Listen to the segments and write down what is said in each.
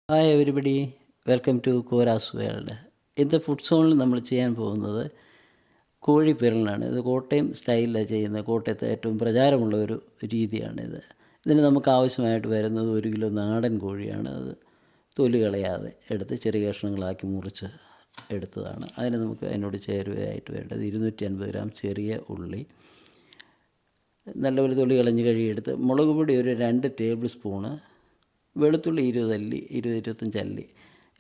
Hi everybody, welcome to കോരാസ് world. ഇന്നത്തെ food സോണിൽ നമ്മൾ ചെയ്യാൻ പോകുന്നത് കോഴി പെരളനാണ്. ഇത് കോട്ടയം സ്റ്റൈലിലാണ് ചെയ്യുന്നത്. കോട്ടയത്തെ ഏറ്റവും പ്രചാരമുള്ള ഒരു രീതിയാണിത്. ഇതിന് നമുക്ക് ആവശ്യമായിട്ട് വരുന്നത് 1 കിലോ നാടൻ കോഴിയാണ്. അത് തൊലി കളയാതെ എടുത്ത് ചെറിയ കഷ്ണങ്ങളാക്കി മുറിച്ച് എടുത്തതാണ്. നമുക്ക് അതിനോട് ചേരുവയായിട്ട് വേണ്ടത് 250 ഗ്രാം ചെറിയ ഉള്ളി, നല്ലപോലെ തൊലി കളഞ്ഞ് കഴുകിയെടുത്ത്, മുളക് പൊടി ഒരു 2 ടേബിൾ സ്പൂണ്, വെളുത്തുള്ളി 20 അല്ലി, 20-25 അല്ലി,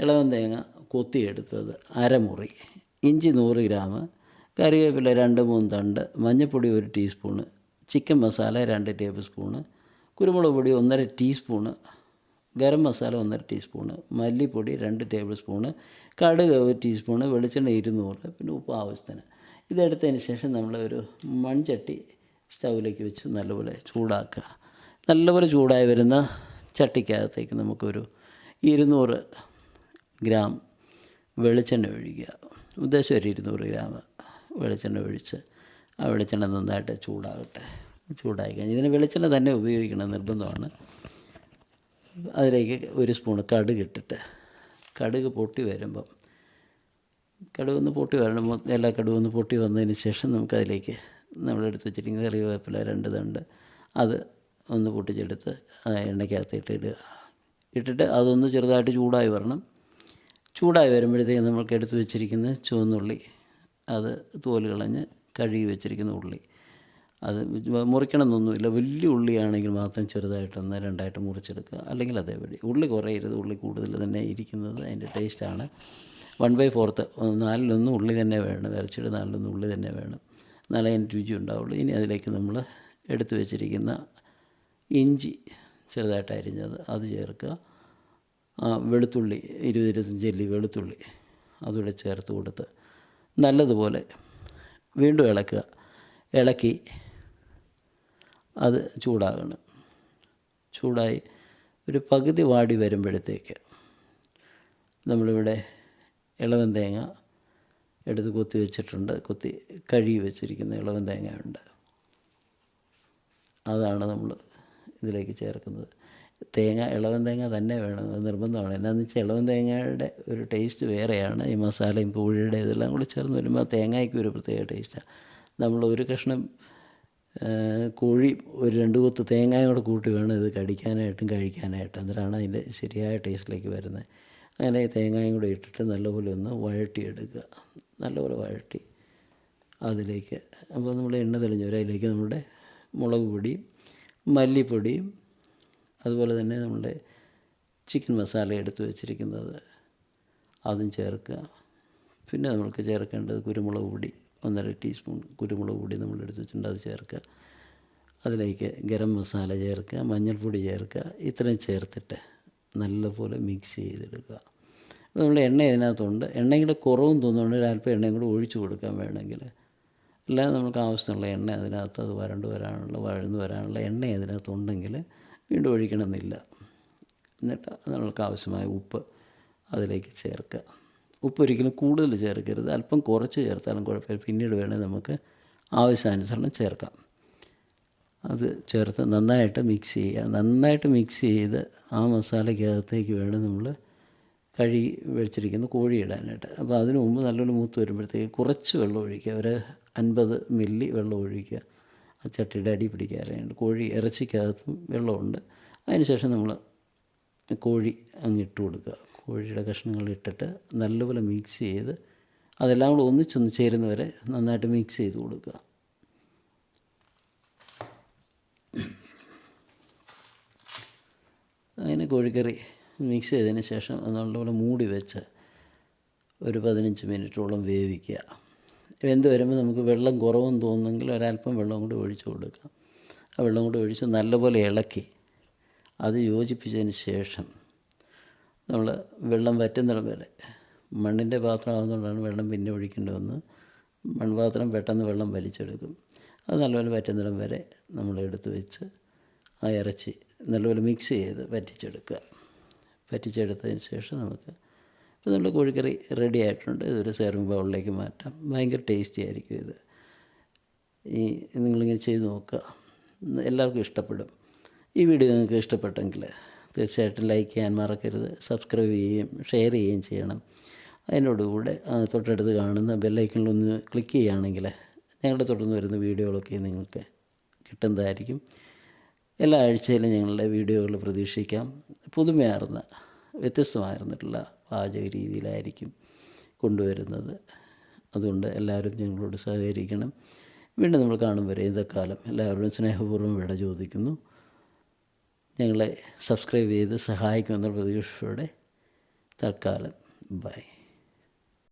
ഇളവൻ തേങ്ങ കൊത്തിയെടുത്തത് അരമുറി, ഇഞ്ചി 100 ഗ്രാം, കറിവേപ്പില 2-3 തണ്ട്, മഞ്ഞൾപ്പൊടി 1 teaspoon, chicken masala 2 table spoon, കുരുമുളക് പൊടി 1.5 ടീസ്പൂണ്, ഗരം മസാല 1.5 ടീസ്പൂണ്, മല്ലിപ്പൊടി 2 ടേബിൾ സ്പൂണ്, കടുക് 1 ടീസ്പൂണ്, വെളിച്ചെണ്ണ 200, പിന്നെ ഉപ്പ് ആവശ്യത്തിന്. ഇതെടുത്തതിന് ശേഷം നമ്മൾ ഒരു മൺചട്ടി സ്റ്റൗവിലേക്ക് വെച്ച് നല്ലപോലെ ചൂടാക്കുക. നല്ലപോലെ ചൂടായി വരുന്ന ചട്ടിക്കകത്തേക്ക് നമുക്കൊരു 200 ഗ്രാം വെളിച്ചെണ്ണ ഒഴിക്കുക. ഉദ്ദേശം ഒരു 200 ഗ്രാം വെളിച്ചെണ്ണ ഒഴിച്ച് ആ വെളിച്ചെണ്ണ നന്നായിട്ട് ചൂടാകട്ടെ. ചൂടായി കഴിഞ്ഞ് ഇതിന് വെളിച്ചെണ്ണ തന്നെ ഉപയോഗിക്കണം, നിർബന്ധമാണ്. അതിലേക്ക് 1 സ്പൂണ് കടുക് ഇട്ടിട്ട്, കടുക് പൊട്ടി വരുമ്പം, കടുകൊന്ന് പൊട്ടി വരണം, എല്ലാ കടുകൊന്ന് പൊട്ടി വന്നതിന് ശേഷം നമുക്കതിലേക്ക് നമ്മളെടുത്ത് വെച്ചിരിക്കുന്ന കറിവേപ്പില 2 തണ്ട് അത് ഒന്ന് പൊട്ടിച്ചെടുത്ത് എണ്ണയ്ക്കകത്തിട്ട് ഇട്ടിട്ട് അതൊന്ന് ചെറുതായിട്ട് ചൂടായി വരണം. ചൂടായി വരുമ്പോഴത്തേക്ക് നമ്മൾക്ക് എടുത്ത് വെച്ചിരിക്കുന്ന ചുവന്നുള്ളി, അത് തോല് കളഞ്ഞ് കഴുകി വെച്ചിരിക്കുന്ന ഉള്ളി, അത് മുറിക്കണമെന്നൊന്നുമില്ല. വലിയ ഉള്ളിയാണെങ്കിൽ മാത്രം ചെറുതായിട്ടൊന്ന് 2ആയിട്ട് മുറിച്ചെടുക്കുക, അല്ലെങ്കിൽ അതേപടി. ഉള്ളി കുറയരുത്, ഉള്ളി കൂടുതൽ തന്നെ ഇരിക്കുന്നത് അതിൻ്റെ ടേസ്റ്റാണ്. 1/4 4-1 ഉള്ളി തന്നെ വേണം, ഇറച്ചിയുടെ 4-1 ഉള്ളി തന്നെ വേണം, എന്നാലേ അതിന് രുചി ഉണ്ടാവുള്ളൂ. ഇനി അതിലേക്ക് നമ്മൾ എടുത്ത് വെച്ചിരിക്കുന്ന ഇഞ്ചി ചെറുതായിട്ട് അരിഞ്ഞത് അത് ചേർക്കുക. വെളുത്തുള്ളി 20-25 അല്ലി വെളുത്തുള്ളി അതുകൂടെ ചേർത്ത് കൊടുത്ത് നല്ലതുപോലെ വീണ്ടും ഇളക്കുക. ഇളക്കി അത് ചൂടാകണം. ചൂടായി ഒരു പകുതി വാടി വരുമ്പോഴത്തേക്ക് നമ്മളിവിടെ ഇളവൻ തേങ്ങ എടുത്ത് കൊത്തി വെച്ചിട്ടുണ്ട്, കൊത്തി കഴുകി വെച്ചിരിക്കുന്ന ഇളവൻ തേങ്ങയുണ്ട്, അതാണ് നമ്മൾ ഇതിലേക്ക് ചേർക്കുന്നത്. ഇളവൻ തേങ്ങ തന്നെ വേണം, അത് നിർബന്ധമാണ്. എന്നാന്ന് വെച്ചാൽ ഇളവൻ തേങ്ങയുടെ ഒരു ടേസ്റ്റ് വേറെയാണ്. ഈ മസാലയും കോഴിയുടെ ഇതെല്ലാം കൂടി ചേർന്ന് വരുമ്പോൾ ആ തേങ്ങയ്ക്ക് ഒരു പ്രത്യേക ടേസ്റ്റാണ്. നമ്മൾ ഒരു കഷ്ണം കോഴി ഒരു 2 കൊത്ത് തേങ്ങയും കൂടെ കൂട്ടി വേണം ഇത് കടിക്കാനായിട്ടും കഴിക്കാനായിട്ടും, എന്നിട്ടാണ് അതിൻ്റെ ശരിയായ ടേസ്റ്റിലേക്ക് വരുന്നത്. അങ്ങനെ ഈ തേങ്ങയും കൂടെ ഇട്ടിട്ട് നല്ലപോലെ ഒന്ന് വഴട്ടിയെടുക്കുക. നല്ലപോലെ വഴട്ടി അതിലേക്ക്, അപ്പോൾ നമ്മൾ എണ്ണ തെളിഞ്ഞ് വരും, അതിലേക്ക് നമ്മുടെ മുളക് പൊടിയും മല്ലിപ്പൊടിയും അതുപോലെ തന്നെ നമ്മുടെ ചിക്കൻ മസാല എടുത്ത് വെച്ചിരിക്കുന്നത് അതും ചേർക്കുക. പിന്നെ നമ്മൾക്ക് ചേർക്കേണ്ടത് കുരുമുളക് പൊടി 1.5 ടീസ്പൂൺ കുരുമുളക് പൊടി നമ്മൾ എടുത്ത് വെച്ചിട്ടുണ്ട്, അത് ചേർക്കുക. അതിലേക്ക് ഗരം മസാല ചേർക്കുക, മഞ്ഞൾപ്പൊടി ചേർക്കുക. ഇത്രയും ചേർത്തിട്ട് നല്ലപോലെ മിക്സ് ചെയ്തെടുക്കുക. നമ്മൾ എണ്ണ ഇതിനകത്തുണ്ട്, എണ്ണയും കൂടെ കുറവും തോന്നുന്നുണ്ട്, ഒരല്പം എണ്ണയും കൂടെ ഒഴിച്ച് കൊടുക്കാൻ വേണമെങ്കിൽ. അല്ലാതെ നമുക്ക് ആവശ്യമുള്ള എണ്ണ അതിനകത്ത്, അത് വഴന്ന് വരാനുള്ള എണ്ണ അതിനകത്തുണ്ടെങ്കിൽ വീണ്ടും ഒഴിക്കണമെന്നില്ല. എന്നിട്ട് നമ്മൾക്ക് ആവശ്യമായ ഉപ്പ് അതിലേക്ക് ചേർക്കുക. ഉപ്പ് ഒരിക്കലും കൂടുതൽ ചേർക്കരുത്, അല്പം കുറച്ച് ചേർത്താലും കുഴപ്പമില്ല, പിന്നീട് വേണമെങ്കിൽ നമുക്ക് ആവശ്യാനുസരണം ചേർക്കാം. അത് ചേർത്ത് നന്നായിട്ട് മിക്സ് ചെയ്യുക. നന്നായിട്ട് മിക്സ് ചെയ്ത് ആ മസാലയ്ക്കകത്തേക്ക് വേണം നമ്മൾ കഴുകി വെച്ചിരിക്കുന്ന കോഴി ഇടാനായിട്ട്. അപ്പോൾ അതിന് മുമ്പ് നല്ലൊരു മൂത്ത് വരുമ്പോഴത്തേക്ക് കുറച്ച് വെള്ളം ഒഴിക്കുക, ഒരു 50 മില്ലി വെള്ളം ഒഴിക്കുക, ആ ചട്ടിയുടെ അടി പിടിക്കാറുണ്ട്. കോഴി ഇറച്ചിക്കകത്തും വെള്ളമുണ്ട്. അതിനുശേഷം നമ്മൾ കോഴി ഇട്ട് കൊടുക്കുക. കോഴിയുടെ കഷ്ണങ്ങൾ ഇട്ടിട്ട് നല്ലപോലെ മിക്സ് ചെയ്ത് അതെല്ലാം കൂടെ ഒന്നിച്ചൊന്ന് ചേരുന്നവരെ നന്നായിട്ട് മിക്സ് ചെയ്ത് കൊടുക്കുക. അങ്ങനെ കോഴിക്കറി മിക്സ് ചെയ്തതിന് ശേഷം നല്ലപോലെ മൂടി വെച്ച് ഒരു 15 മിനിറ്റോളം വേവിക്കുക. വെന്ത് വരുമ്പോൾ നമുക്ക് വെള്ളം കുറവെന്ന് തോന്നുമെങ്കിൽ ഒരല്പം വെള്ളം കൂടി ഒഴിച്ച് കൊടുക്കാം. ആ വെള്ളം കൂടി ഒഴിച്ച് നല്ലപോലെ ഇളക്കി അത് യോജിപ്പിച്ചതിന് ശേഷം നമ്മൾ വെള്ളം വറ്റുന്നിടം വരെ, മണ്ണിൻ്റെ പാത്രമാകുന്നതുകൊണ്ടാണ് വെള്ളം പിന്നെ ഒഴിക്കേണ്ടി വന്നത്, മൺപാത്രം പെട്ടെന്ന് വെള്ളം വലിച്ചെടുക്കും. അത് നല്ലപോലെ വറ്റുന്നിടം വരെ നമ്മൾ എടുത്ത് വെച്ച് ആ ഇറച്ചി നല്ലപോലെ മിക്സ് ചെയ്ത് പറ്റിച്ചെടുത്തതിന് ശേഷം നമുക്ക് ഇപ്പോൾ നമ്മുടെ കോഴിക്കറി റെഡി ആയിട്ടുണ്ട്. ഇതൊരു സെർവിങ് ബൗളിലേക്ക് മാറ്റാം. ഭയങ്കര ടേസ്റ്റി ആയിരിക്കും ഇത്. നിങ്ങളിങ്ങനെ ചെയ്ത് നോക്കുക, എല്ലാവർക്കും ഇഷ്ടപ്പെടും. ഈ വീഡിയോ നിങ്ങൾക്ക് ഇഷ്ടപ്പെട്ടെങ്കിൽ തീർച്ചയായിട്ടും ലൈക്ക് ചെയ്യാൻ മറക്കരുത്. സബ്സ്ക്രൈബ് ചെയ്യുകയും ഷെയർ ചെയ്യുകയും ചെയ്യണം. അതിനോടുകൂടെ തൊട്ടടുത്ത് കാണുന്ന ബെല്ലൈക്കണിലൊന്ന് ക്ലിക്ക് ചെയ്യുകയാണെങ്കിൽ ഞങ്ങളുടെ തുടർന്ന് വരുന്ന വീഡിയോകളൊക്കെ നിങ്ങൾക്ക് കിട്ടുന്നതായിരിക്കും. എല്ലാ ആഴ്ചയിലും ഞങ്ങളുടെ വീഡിയോകൾ പ്രതീക്ഷിക്കാം. പുതുമയാർന്ന വ്യത്യസ്തമായിരുന്നിട്ടുള്ള പാചക രീതിയിലായിരിക്കും കൊണ്ടുവരുന്നത്. അതുകൊണ്ട് എല്ലാവരും ഞങ്ങളോട് സഹകരിക്കണം. വീണ്ടും നമ്മൾ കാണും വരെ ഇതക്കാലം എല്ലാവരോടും സ്നേഹപൂർവ്വം വിട ചോദിക്കുന്നു. ഞങ്ങളെ സബ്സ്ക്രൈബ് ചെയ്ത് സഹായിക്കുമെന്നുള്ള പ്രതീക്ഷയോടെ തൽക്കാലം ബൈ.